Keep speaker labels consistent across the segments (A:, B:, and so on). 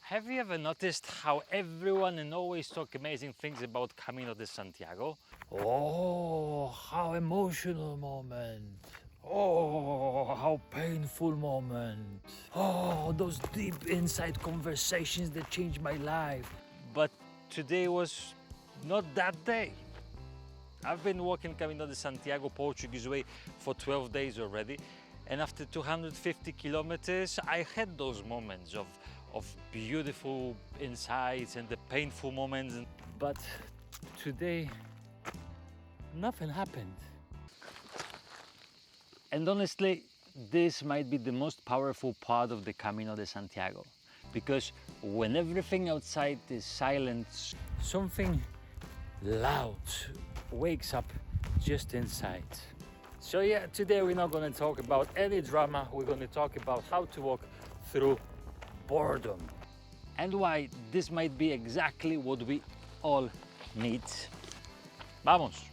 A: Have you ever noticed how everyone and always talk amazing things about Camino de Santiago?
B: Oh, how emotional moment. Oh, how painful moment. Oh, those deep inside conversations that changed my life.
A: But today was not that day. I've been walking Camino de Santiago Portuguese way for 12 days already, and after 250 kilometers, I had those moments of beautiful insights and the painful moments.
B: But today, nothing happened.
A: And honestly, this might be the most powerful part of the Camino de Santiago, because when everything outside is silent,
B: Something loud wakes up just inside. So yeah, today we're not going to talk about any drama. We're going to talk about how to walk through boredom.
A: and why this might be exactly what we all need. Vamos!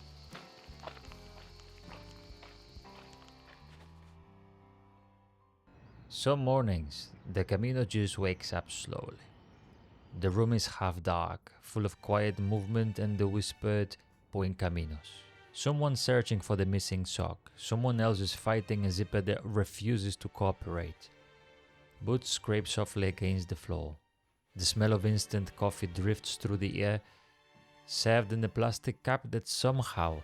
C: Some mornings, the Camino just wakes up slowly. The room is half dark, full of quiet movement and the whispered Buen Caminos. Someone searching for the missing sock, someone else is fighting a zipper that refuses to cooperate. Boots scrape softly against the floor. The smell of instant coffee drifts through the air, served in a plastic cup that somehow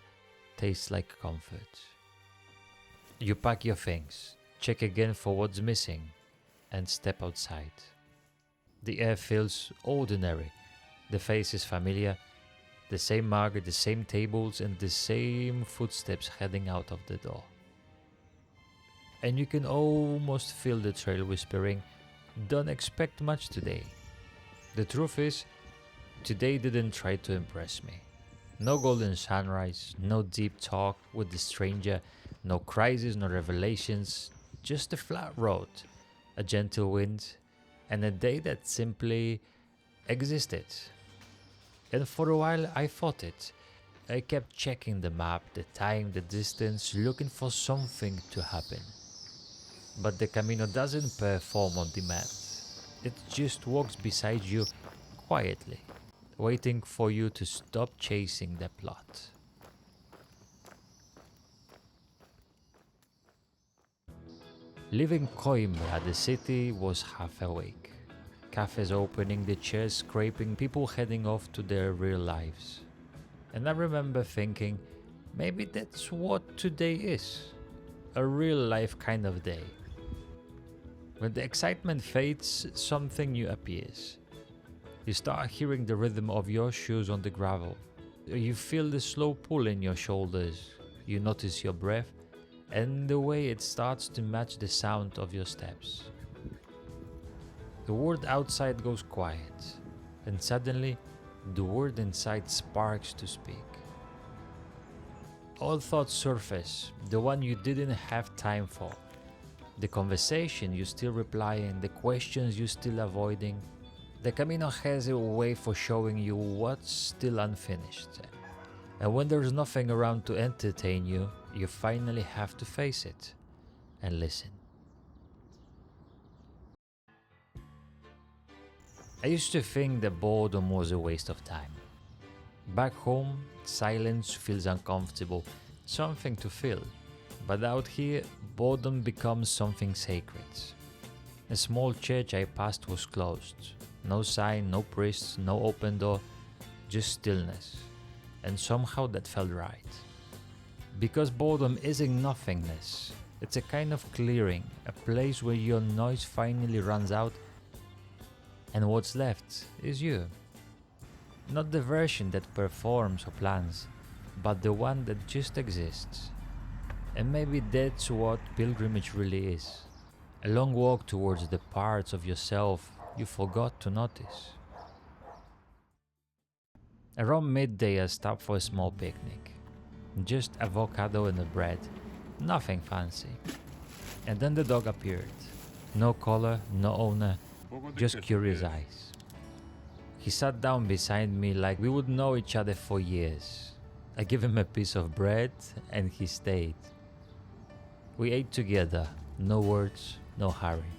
C: tastes like comfort. You pack your things, check again for what's missing, and step outside. The air feels ordinary. The face is familiar. The same market, the same tables, and the same footsteps heading out of the door. And you can almost feel the trail whispering, "Don't expect much today." The truth is, today didn't try to impress me. No golden sunrise, no deep talk with the stranger, no crisis, no revelations, just a flat road, a gentle wind, and a day that simply existed. And for a while I fought it. I kept checking the map, the time, the distance, looking for something to happen. But the Camino doesn't perform on demand. It just walks beside you quietly, waiting for you to stop chasing the plot. Leaving Coimbra, the city was half awake. Cafes opening, the chairs scraping, people heading off to their real lives. And I remember thinking, maybe that's what today is. A real life kind of day. When the excitement fades, something new appears. You start hearing the rhythm of your shoes on the gravel. You feel the slow pull in your shoulders. You notice your breath and the way it starts to match the sound of your steps. The world outside goes quiet, and suddenly the world inside sparks to speak. All thoughts surface, the one you didn't have time for. The conversation you still replying, the questions you still avoiding. The Camino has a way for showing you what's still unfinished. And when there's nothing around to entertain you, you finally have to face it and listen. I used to think that boredom was a waste of time. Back home, silence feels uncomfortable, something to fill. But out here, boredom becomes something sacred. A small church I passed was closed. No sign, no priest, no open door, just stillness. And somehow that felt right. Because boredom isn't nothingness. It's a kind of clearing, a place where your noise finally runs out and what's left is you. Not the version that performs or plans, but the one that just exists. And maybe that's what pilgrimage really is. A long walk towards the parts of yourself you forgot to notice. Around midday I stopped for a small picnic. Just avocado and a bread, nothing fancy. And then the dog appeared. No collar, no owner, just curious eyes. He sat down beside me like we would know each other for years. I gave him a piece of bread and he stayed. We ate together, no words, no hurry.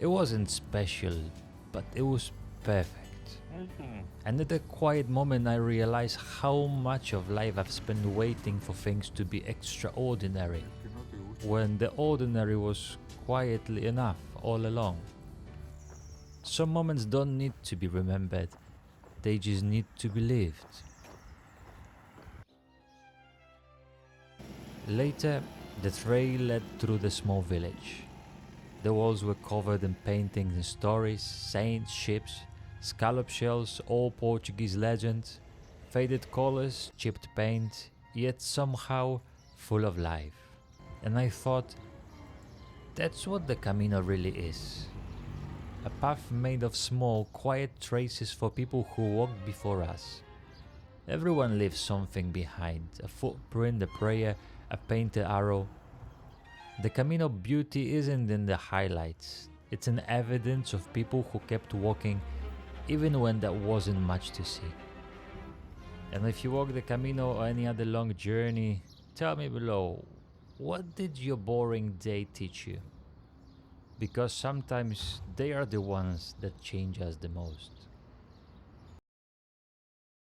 C: It wasn't special, but it was perfect. And at that quiet moment, I realized how much of life I've spent waiting for things to be extraordinary, when the ordinary was quietly enough all along. Some moments don't need to be remembered, they just need to be lived. Later, the trail led through the small village. The walls were covered in paintings and stories, saints, ships, scallop shells, all Portuguese legends, faded colors, chipped paint, yet somehow full of life. And I thought, that's what the Camino really is. A path made of small, quiet traces for people who walked before us. Everyone leaves something behind, a footprint, a prayer, a painted arrow. The Camino beauty isn't in the highlights, it's an evidence of people who kept walking even when there wasn't much to see. And if you walk the Camino or any other long journey, tell me below, what did your boring day teach you? Because sometimes they are the ones that change us the most.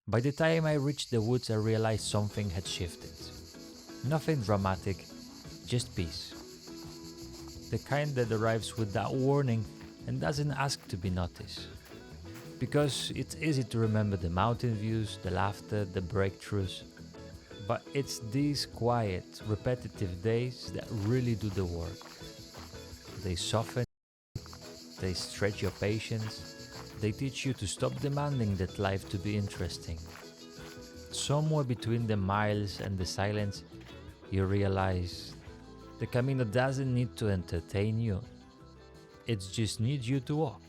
C: By the time I reached the woods, I realized something had shifted. Nothing dramatic, just peace. The kind that arrives without warning and doesn't ask to be noticed. Because it's easy to remember the mountain views, the laughter, the breakthroughs. But it's these quiet, repetitive days that really do the work. They soften, they stretch your patience, they teach you to stop demanding that life to be interesting. Somewhere between the miles and the silence, you realize the Camino doesn't need to entertain you, it just needs you to walk.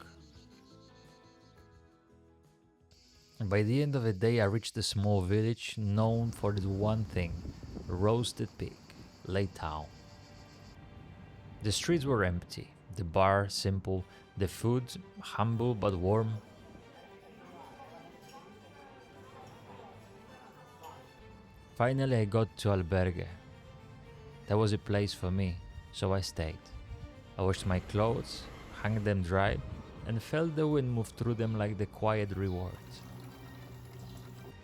C: And by the end of the day, I reached a small village known for this one thing, roasted pig, laid down. The streets were empty, the bar simple, the food humble but warm. Finally I got to albergue. That was a place for me, so I stayed. I washed my clothes, hung them dry, and felt the wind move through them like the quiet reward.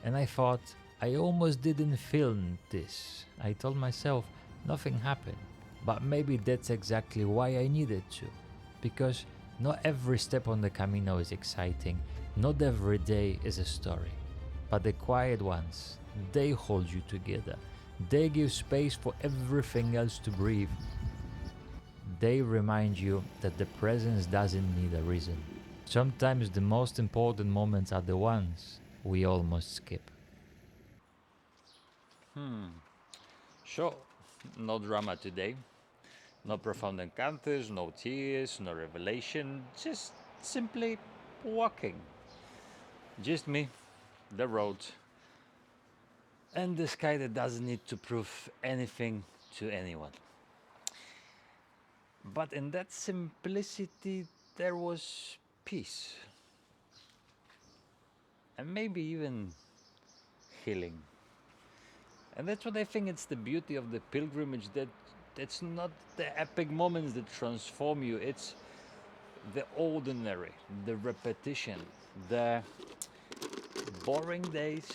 C: And I thought, I almost didn't feel this. I told myself, nothing happened. But maybe that's exactly why I needed to. Because not every step on the Camino is exciting, not every day is a story. But the quiet ones, they hold you together. They give space for everything else to breathe. They remind you that the presence doesn't need a reason. Sometimes the most important moments are the ones we almost skip.
A: Sure, no drama today. No profound encounters, no tears, no revelation, just simply walking. Just me, the road, and the sky that doesn't need to prove anything to anyone. But in that simplicity, there was peace. And maybe even healing. And that's what I think it's the beauty of the pilgrimage, that it's not the epic moments that transform you, it's the ordinary, the repetition, the boring days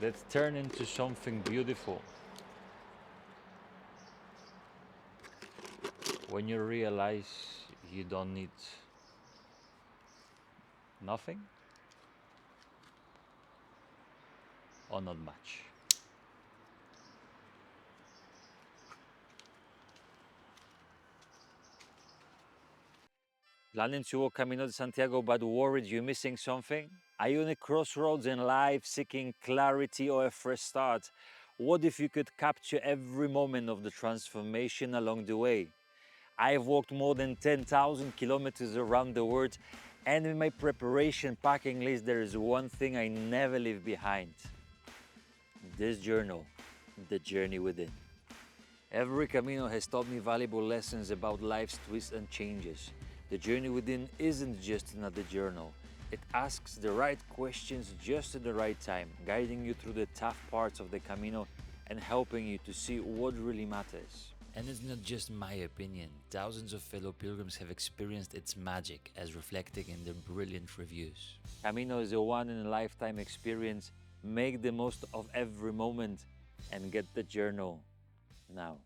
A: that turn into something beautiful. When you realize you don't need nothing or not much. Planning to walk Camino de Santiago but worried you're missing something? Are you on a crossroads in life seeking clarity or a fresh start? What if you could capture every moment of the transformation along the way? I've walked more than 10,000 kilometers around the world, and in my preparation packing list there is one thing I never leave behind. This journal, The Journey Within. Every Camino has taught me valuable lessons about life's twists and changes. The Journey Within isn't just another journal. It asks the right questions just at the right time, guiding you through the tough parts of the Camino and helping you to see what really matters.
C: And it's not just my opinion, thousands of fellow pilgrims have experienced its magic as reflected in their brilliant reviews.
A: Camino is a one-in-a-lifetime experience. Make the most of every moment and get the journal now.